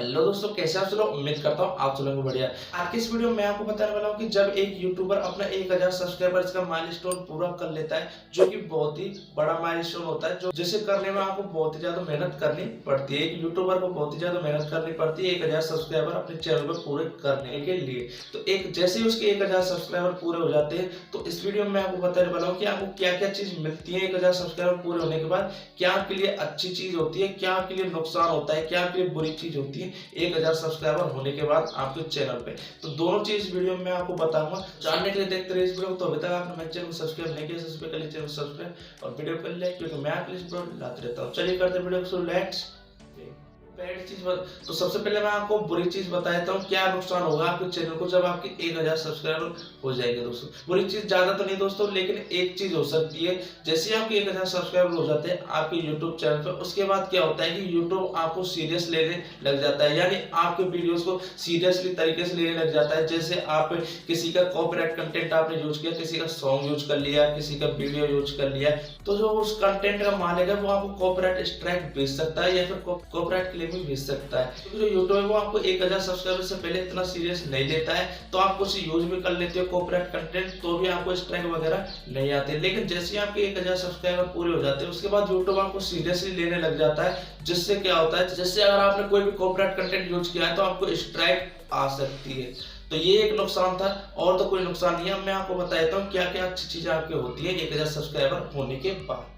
Hello दोस्तों, कैसे आप लोग। उम्मीद करता हूँ आप लोगों को बढ़िया। आज की इस वीडियो में मैं आपको बताने वाला हूँ कि जब एक यूट्यूबर अपना 1000 सब्सक्राइबर्स का माइलस्टोन पूरा कर लेता है, जो कि बहुत ही बड़ा माइलस्टोन होता है, जो जिसे करने में आपको बहुत ही ज्यादा मेहनत करनी पड़ती है। एक यूट्यूबर को बहुत ही ज्यादा मेहनत करनी पड़ती है 1000 सब्सक्राइबर अपने चैनल पर पूरे करने के लिए। तो एक जैसे ही उसके 1000 सब्सक्राइबर पूरे हो जाते हैं, तो इस वीडियो में मैं आपको बताने वाला हूँ कि आपको क्या क्या चीज मिलती है 1000 सब्सक्राइबर पूरे होने के बाद। क्या आपके लिए अच्छी चीज होती है, क्या आपके लिए नुकसान होता है, क्या आपके लिए बुरी चीज होती है 1000 सब्सक्राइबर होने के बाद आपके चैनल पे। तो दोनों चीज वीडियो में मैं आपको बताऊंगा। जानने के लिए देखते रहिए इस वीडियो को। तो अभी तक आपने मेरे चैनल को सब्सक्राइब नहीं किया, सबसे पहले चैनल को सब्सक्राइब और वीडियो कर ले, क्योंकि मैं आपके लिए वीडियो लाते रहता हूँ। चलिए करते वीडियो को। लेट्स तो सबसे पहले मैं आपको बुरी चीज बताता हूँ, क्या नुकसान होगा आपके चैनल को जब आपके 1000 सब्सक्राइबर हो जाएंगे। दोस्तों बुरी चीज ज्यादा तो नहीं दोस्तों, लेकिन एक चीज हो सकती है। जैसे आपके 1000 सब्सक्राइबर हो जाते हैं आपके यूट्यूब चैनल पे, उसके बाद क्या होता है कि यूट्यूब आपको सीरियस लेने लग जाता है, यानी आपके वीडियोस को सीरियसली तरीके से लेने लग जाता है। जैसे आप किसी का कॉपीराइट कंटेंट आपने यूज किया, किसी का सॉन्ग यूज कर लिया, किसी का वीडियो यूज कर लिया, तो जो उस कंटेंट का मालिक है वो आपको कॉपीराइट स्ट्राइक भेज सकता है या फिर कॉपीराइट क्लेम भी भेज सकता है। तो जो यूट्यूब है वो आपको 1000 सब्सक्राइबर से पहले इतना सीरियस नहीं लेता है, तो आप कुछ यूज भी कर लेते हो कॉपीराइट कंटेंट, तो भी आपको स्ट्राइक वगैरह नहीं आते। लेकिन जैसे आपके 1000 सब्सक्राइबर पूरे हो जाते हैं, उसके बाद यूट्यूब आपको सीरियसली लेने लग जाता है। जिससे क्या होता है, जैसे अगर आपने कोई भी कॉपीराइट कंटेंट यूज किया है तो आपको स्ट्राइक आ सकती है। तो ये एक नुकसान था, और तो कोई नुकसान नहीं है। मैं आपको बताता हूँ क्या क्या अच्छी चीजें आपकी होती है 1000 सब्सक्राइबर होने के बाद।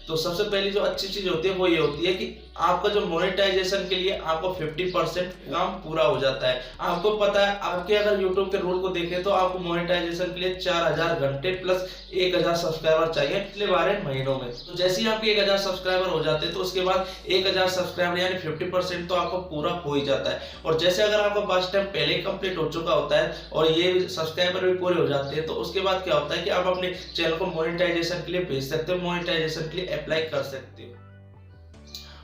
सबसे पहली जो अच्छी चीज होती है वो ये होती है कि आपका जो मोनेटाइजेशन के लिए आपको 50% काम पूरा हो जाता है। आपको पता है, आपके अगर यूट्यूब के रूल को देखें तो आपको मोनेटाइजेशन के लिए 4000 घंटे प्लस 1000 सब्सक्राइबर चाहिए पिछले 12 महीनों में। तो जैसे ही आपके 1000 सब्सक्राइबर हो जाते हैं, तो उसके बाद 1000 सब्सक्राइबर यानी 50% तो आपको पूरा हो ही जाता है। और जैसे अगर आपका बस टाइम पहले ही कंप्लीट हो चुका होता है और ये सब्सक्राइबर भी पूरे हो जाते हैं, तो उसके बाद क्या होता है कि आप अपने चैनल को मोनेटाइजेशन के लिए भेज सकते हो, मोनेटाइजेशन के लिए अप्लाई कर सकते हो।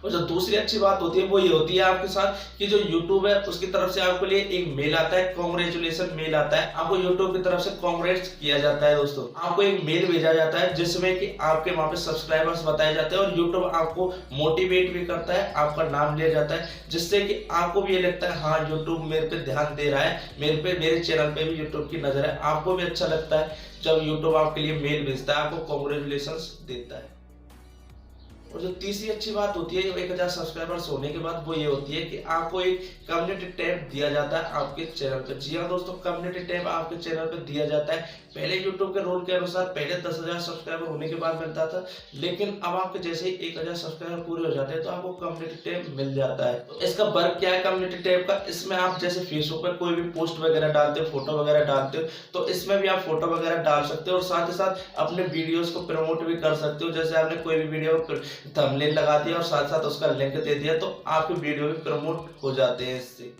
और जो दूसरी अच्छी बात होती है वो ये होती है आपके साथ कि जो YouTube है उसकी तरफ से आपके लिए एक मेल आता है, कांग्रेचुलेशन मेल आता है। आपको YouTube की तरफ से कांग्रेट्स किया जाता है। दोस्तों आपको एक मेल भेजा जाता है जिसमें कि आपके वहां पे सब्सक्राइबर्स बताए जाते हैं और YouTube आपको मोटिवेट भी करता है, आपका नाम लिया जाता है, जिससे कि आपको भी ये लगता है हाँ YouTube मेरे पे ध्यान दे रहा है, मेरे चैनल पे भी YouTube की नजर है। आपको भी अच्छा लगता है जब YouTube आपके लिए मेल भेजता है, आपको कांग्रेचुलेशन देता है। और जो तीसरी अच्छी बात होती है 1000 सब्सक्राइबर्स होने के बाद वो ये होती है कि आपको एक कम्युनिटी टैब दिया जाता है आपके चैनल पे। जी हाँ दोस्तों, कम्युनिटी टैब आपके चैनल पे दिया जाता है। पहले यूट्यूब के रूल के अनुसार पहले 10,000 सब्सक्राइबर होने के बाद मिलता था, लेकिन अब आपके जैसे ही 1000 सब्सक्राइबर पूरे हो जाते हैं तो आपको कम्युनिटी टैब मिल जाता है। तो इसका वर्क क्या है कम्युनिटी टैब का, इसमें आप जैसे फेसबुक पर कोई भी पोस्ट वगैरह डालते हो, फोटो वगैरह डालते हो, तो इसमें भी आप फोटो वगैरह डाल सकते हो और साथ ही साथ अपने वीडियोस को प्रमोट भी कर सकते हो। जैसे आपने कोई भी वीडियो थंबनेल लगा दिया और साथ साथ उसका लिंक दे दिया, तो आपके वीडियो भी प्रमोट हो जाते हैं इससे।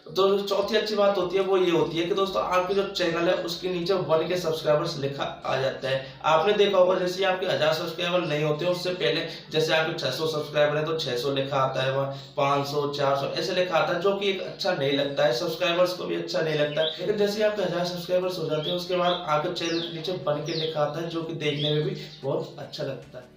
तो चौथी अच्छी बात होती है वो ये होती है कि दोस्तों आपके जो चैनल है उसके नीचे 1 के सब्सक्राइबर्स लिखा आ जाता है। आपने देखा होगा जैसे आपके 1000 सब्सक्राइबर नहीं होते उससे पहले जैसे आपके 600 सब्सक्राइबर है तो 600 लिखा आता है, वहाँ 500 400 ऐसे लिखा आता है, जो कि एक अच्छा नहीं लगता है, सब्सक्राइबर्स को भी अच्छा नहीं लगता है। लेकिन जैसे आपके 1000 सब्सक्राइबर्स हो जाते हैं उसके बाद आपके चैनल के नीचे 1 के लिखा आता है, जो कि देखने में भी बहुत अच्छा लगता है।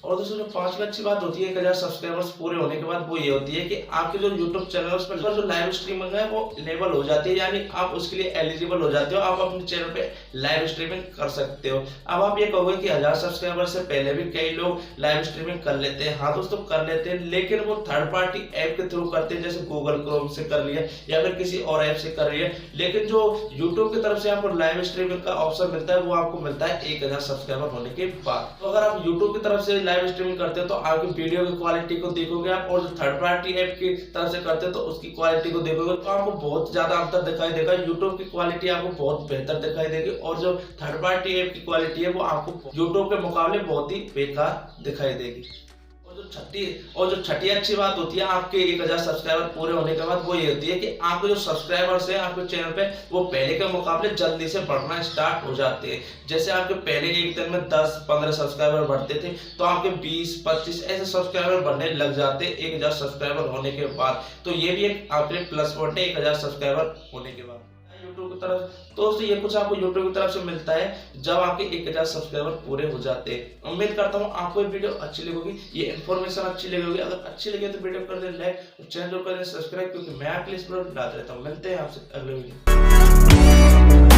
और दोस्तों जो पांचवी अच्छी बात होती है 1000 सब्सक्राइबर्स पूरे होने के बाद वो ये होती है कि आपके जो YouTube चैनल है उस पर जो लाइव स्ट्रीमिंग है वो इनेबल हो जाती है, यानी आप उसके लिए एलिजिबल हो जाते हो, आप अपने चैनल पे लाइव स्ट्रीमिंग कर सकते हो। अब आप ये कहोगे कि 1000 सब्सक्राइबर से पहले भी कई लोग लाइव स्ट्रीमिंग कर लेते हैं। हाँ दोस्तों कर लेते हैं, लेकिन वो थर्ड पार्टी ऐप के थ्रू करते हैं, जैसे गूगल क्रोम से कर लिया या फिर किसी और ऐप से कर रही है। लेकिन जो यूट्यूब की तरफ से आपको लाइव स्ट्रीमिंग का ऑप्शन मिलता है वो आपको मिलता है 1000 सब्सक्राइबर होने के बाद। तो अगर आप यूट्यूब की तरफ से लाइव स्ट्रीमिंग करते हो तो आपकी वीडियो की क्वालिटी को देखोगे आप, और जो थर्ड पार्टी ऐप की तरफ से करते हो तो उसकी क्वालिटी को देखोगे तो आपको बहुत ज्यादा अंतर दिखाई देगा। यूट्यूब की क्वालिटी आपको बहुत बेहतर दिखाई देगी और जो थर्ड पार्टी ऐप की क्वालिटी है वो आपको यूट्यूब के मुकाबले बहुत ही बेकार दिखाई देगी। और जो छठी अच्छी बात होती है आपके 1000 सब्सक्राइबर पूरे होने के बाद वो ये होती है कि आपके जो सब्सक्राइबर्स हैं आपके चैनल पे वो पहले के मुकाबले जल्दी से बढ़ना स्टार्ट हो जाते हैं। जैसे आपके पहले एक दिन में 10-15 सब्सक्राइबर बढ़ते थे, तो आपके 20-25 ऐसे सब्सक्राइबर बढ़ने लग जाते हैं 1000 सब्सक्राइबर होने के बाद। तो ये भी एक आपके प्लस पॉइंट है 1000 सब्सक्राइबर होने के बाद। यूट्यूब की तरफ। तो दोस्तों ये कुछ आपको यूट्यूब की तरफ से मिलता है जब आपके 1000 सब्सक्राइबर पूरे हो जाते हैं। उम्मीद करता हूँ आपको ये वीडियो अच्छी लगेगी, ये इन्फॉर्मेशन अच्छी लगेगी। अगर अच्छी लगे तो वीडियो कर दें लाइक और चैनल को कर दें सब्सक्राइब, क्योंकि मैं आपके लिए इस वीडियो लाते रहता हूँ। मिलते हैं आपसे अगले वीडियो।